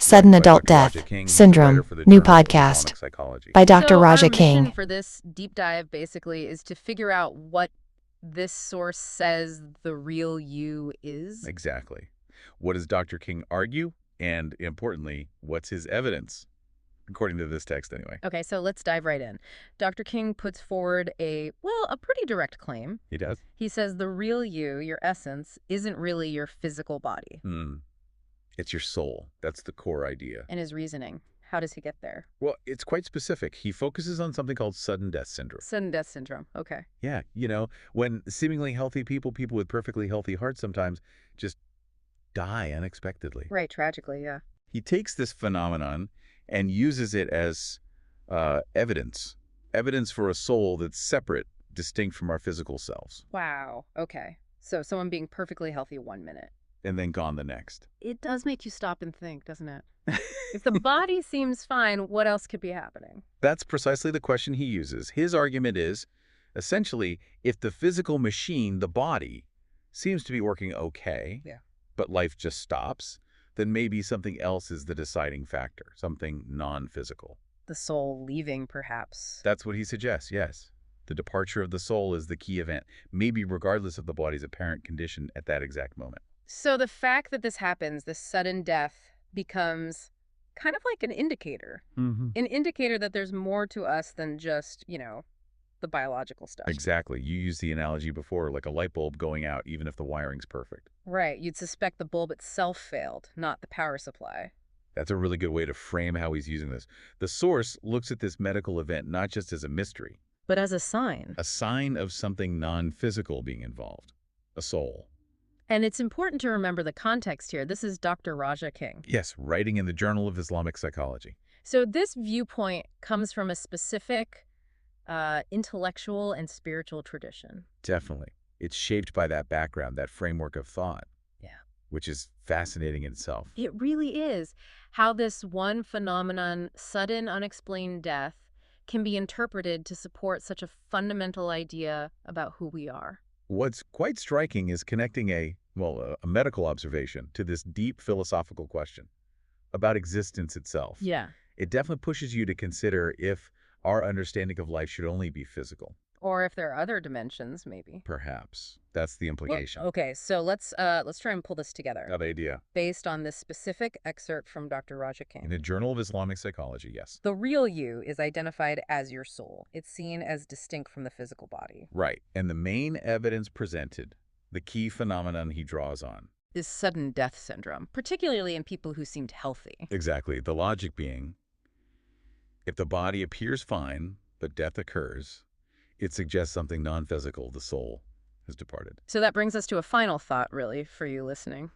Sudden Adult Death Syndrome, new podcast by Dr. So Raja our mission King. for this deep dive basically is to figure out what this source says the real you is. Exactly. What does Dr. King argue? And importantly, what's his evidence? According to this text, anyway. Okay, so let's dive right in. Dr. King puts forward a pretty direct claim. He does? He says the real you, your essence, isn't really your physical body. It's your soul. That's the core idea. And his reasoning. How does he get there? Well, it's quite specific. He focuses on something called sudden death syndrome. Sudden death syndrome. Okay. Yeah, when seemingly healthy people with perfectly healthy hearts sometimes just die unexpectedly. Right, tragically, yeah. He takes this phenomenon and uses it as evidence for a soul that's separate, distinct from our physical selves. Wow. Okay. So someone being perfectly healthy 1 minute. And then gone the next. It does make you stop and think, doesn't it? If the body seems fine, what else could be happening? That's precisely the question he uses. His argument is, essentially, if the physical machine, the body, seems to be working okay, but life just stops, then maybe something else is the deciding factor, something non-physical. The soul leaving, perhaps. That's what he suggests, yes. The departure of the soul is the key event, maybe regardless of the body's apparent condition at that exact moment. So the fact that this happens, this sudden death, becomes kind of like an indicator. An indicator that there's more to us than just, the biological stuff. Exactly. You used the analogy before, like a light bulb going out even if the wiring's perfect. Right. You'd suspect the bulb itself failed, not the power supply. That's a really good way to frame how he's using this. The source looks at this medical event not just as a mystery, but as a sign. A sign of something non-physical being involved. A soul. And it's important to remember the context here. This is Dr. Raja King. Yes, writing in the Journal of Islamic Psychology. So this viewpoint comes from a specific intellectual and spiritual tradition. Definitely. It's shaped by that background, that framework of thought. Yeah. Which is fascinating in itself. It really is. How this one phenomenon, sudden unexplained death, can be interpreted to support such a fundamental idea about who we are. What's quite striking is connecting a medical observation to this deep philosophical question about existence itself. Yeah. It definitely pushes you to consider if our understanding of life should only be physical. Or if there are other dimensions, maybe. Perhaps. That's the implication. Well, okay, so let's try and pull this together. Good idea. Based on this specific excerpt from Dr. Raja King. In the Journal of Islamic Psychology, yes. The real you is identified as your soul. It's seen as distinct from the physical body. Right. And the main evidence presented, the key phenomenon he draws on, is sudden death syndrome, particularly in people who seemed healthy. Exactly. The logic being, if the body appears fine, but death occurs, it suggests something non-physical, the soul, has departed. So that brings us to a final thought, really, for you listening.